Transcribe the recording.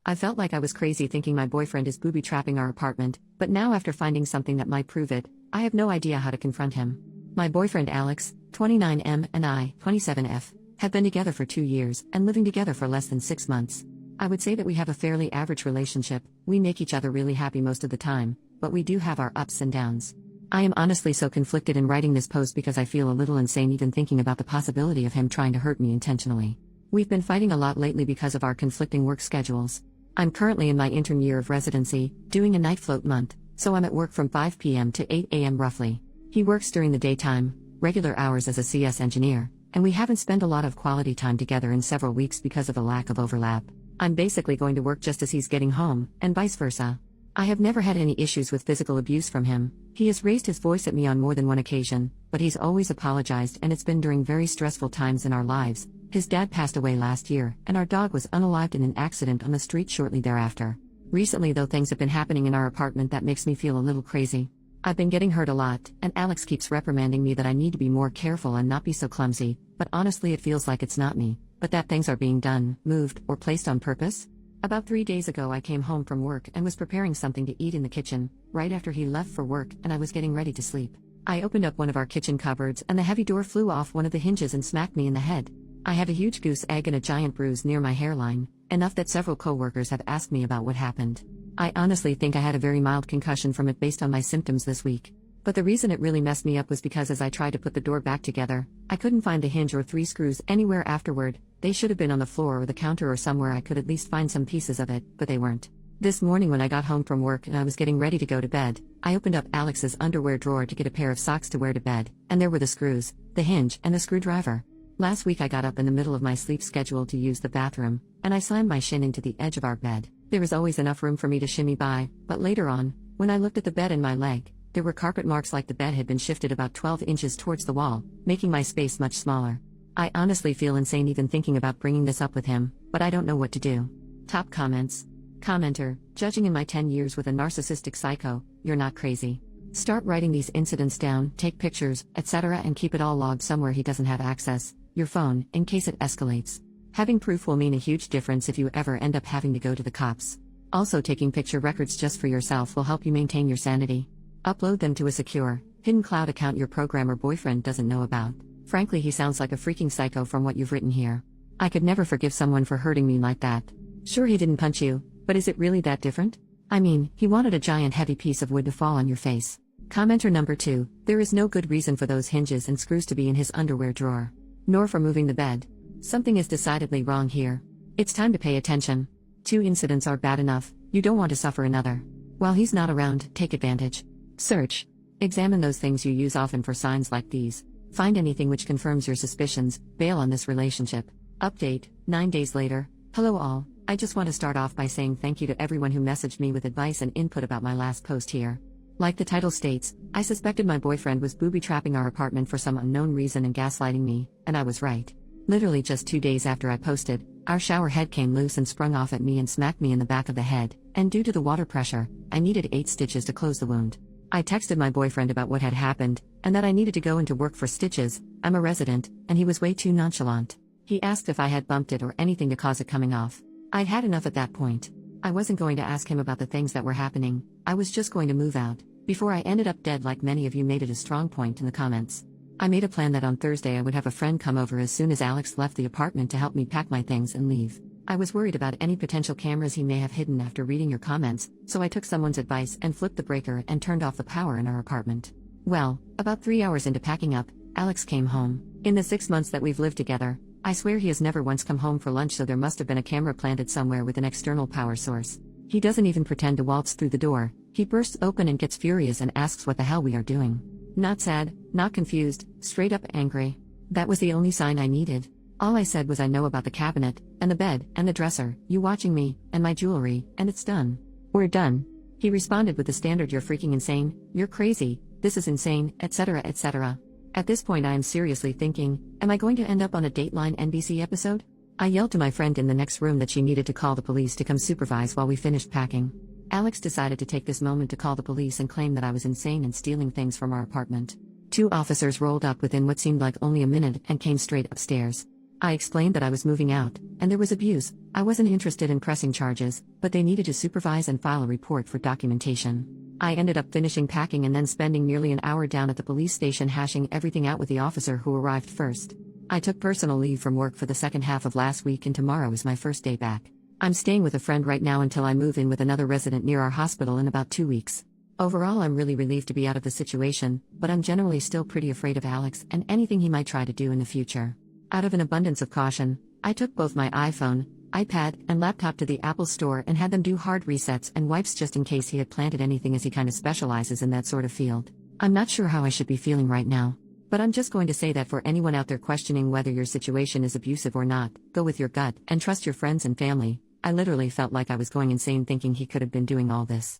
I felt like I was crazy thinking my boyfriend is booby-trapping our apartment, but now after finding something that might prove it, I have no idea how to confront him. My boyfriend Alex, 29M, and I, 27F, have been together for 2 years and living together for less than 6 months. I would say that we have a fairly average relationship. We make each other really happy most of the time, but we do have our ups and downs. I am honestly so conflicted in writing this post because I feel a little insane even thinking about the possibility of him trying to hurt me intentionally. We've been fighting a lot lately because of our conflicting work schedules. I'm currently in my intern year of residency, doing a night float month, so I'm at work from 5 p.m. to 8 a.m. roughly. He works during the daytime, regular hours as a CS engineer, and we haven't spent a lot of quality time together in several weeks because of the lack of overlap. I'm basically going to work just as he's getting home, and vice versa. I have never had any issues with physical abuse from him. He has raised his voice at me on more than one occasion, but he's always apologized, and it's been during very stressful times in our lives. His dad passed away last year, and our dog was unalived in an accident on the street shortly thereafter. Recently though, things have been happening in our apartment that makes me feel a little crazy. I've been getting hurt a lot, and Alex keeps reprimanding me that I need to be more careful and not be so clumsy, but honestly it feels like it's not me, but that things are being done, moved, or placed on purpose. About 3 days ago I came home from work and was preparing something to eat in the kitchen, right after he left for work and I was getting ready to sleep. I opened up one of our kitchen cupboards and the heavy door flew off one of the hinges and smacked me in the head. I have a huge goose egg and a giant bruise near my hairline, enough that several co-workers have asked me about what happened. I honestly think I had a very mild concussion from it based on my symptoms this week. But the reason it really messed me up was because as I tried to put the door back together, I couldn't find the hinge or 3 screws anywhere afterward. They should have been on the floor or the counter or somewhere I could at least find some pieces of it, but they weren't. This morning when I got home from work and I was getting ready to go to bed, I opened up Alex's underwear drawer to get a pair of socks to wear to bed, and there were the screws, the hinge, and the screwdriver. Last week I got up in the middle of my sleep schedule to use the bathroom, and I slammed my shin into the edge of our bed. There was always enough room for me to shimmy by, but later on, when I looked at the bed and my leg, there were carpet marks like the bed had been shifted about 12 inches towards the wall, making my space much smaller. I honestly feel insane even thinking about bringing this up with him, but I don't know what to do. Top comments. Commenter, judging in my 10 years with a narcissistic psycho, you're not crazy. Start writing these incidents down, take pictures, etc. and keep it all logged somewhere he doesn't have access, your phone, in case it escalates. Having proof will mean a huge difference if you ever end up having to go to the cops. Also, taking picture records just for yourself will help you maintain your sanity. Upload them to a secure, hidden cloud account your programmer boyfriend doesn't know about. Frankly, he sounds like a freaking psycho from what you've written here. I could never forgive someone for hurting me like that. Sure, he didn't punch you, but is it really that different? I mean, he wanted a giant heavy piece of wood to fall on your face. Commenter number 2, there is no good reason for those hinges and screws to be in his underwear drawer. Nor for moving the bed. Something is decidedly wrong here. It's time to pay attention. 2 incidents are bad enough, you don't want to suffer another. While he's not around, take advantage. Search. Examine those things you use often for signs like these. Find anything which confirms your suspicions, bail on this relationship. Update, 9 days later. Hello all, I just want to start off by saying thank you to everyone who messaged me with advice and input about my last post here. Like the title states, I suspected my boyfriend was booby-trapping our apartment for some unknown reason and gaslighting me, and I was right. Literally just 2 days after I posted, our shower head came loose and sprung off at me and smacked me in the back of the head, and due to the water pressure, I needed 8 stitches to close the wound. I texted my boyfriend about what had happened, and that I needed to go into work for stitches. I'm a resident, and he was way too nonchalant. He asked if I had bumped it or anything to cause it coming off. I'd had enough at that point. I wasn't going to ask him about the things that were happening, I was just going to move out, before I ended up dead like many of you made it a strong point in the comments. I made a plan that on Thursday I would have a friend come over as soon as Alex left the apartment to help me pack my things and leave. I was worried about any potential cameras he may have hidden after reading your comments, so I took someone's advice and flipped the breaker and turned off the power in our apartment. Well, about 3 hours into packing up, Alex came home. In the 6 months that we've lived together, I swear he has never once come home for lunch, so there must have been a camera planted somewhere with an external power source. He doesn't even pretend to waltz through the door, he bursts open and gets furious and asks what the hell we are doing. Not sad, not confused, straight up angry. That was the only sign I needed. All I said was I know about the cabinet, and the bed, and the dresser, you watching me, and my jewelry, and it's done. We're done. He responded with the standard "you're freaking insane, you're crazy, this is insane, etc. etc. At this point I am seriously thinking, am I going to end up on a Dateline NBC episode? I yelled to my friend in the next room that she needed to call the police to come supervise while we finished packing. Alex decided to take this moment to call the police and claim that I was insane and stealing things from our apartment. 2 officers rolled up within what seemed like only a minute and came straight upstairs. I explained that I was moving out, and there was abuse. I wasn't interested in pressing charges, but they needed to supervise and file a report for documentation. I ended up finishing packing and then spending nearly an hour down at the police station hashing everything out with the officer who arrived first. I took personal leave from work for the second half of last week, and tomorrow is my first day back. I'm staying with a friend right now until I move in with another resident near our hospital in about 2 weeks. Overall, I'm really relieved to be out of the situation, but I'm generally still pretty afraid of Alex and anything he might try to do in the future. Out of an abundance of caution, I took both my iPhone, iPad, and laptop to the Apple Store and had them do hard resets and wipes just in case he had planted anything, as he kind of specializes in that sort of field. I'm not sure how I should be feeling right now, but I'm just going to say that for anyone out there questioning whether your situation is abusive or not, go with your gut and trust your friends and family. I literally felt like I was going insane thinking he could have been doing all this.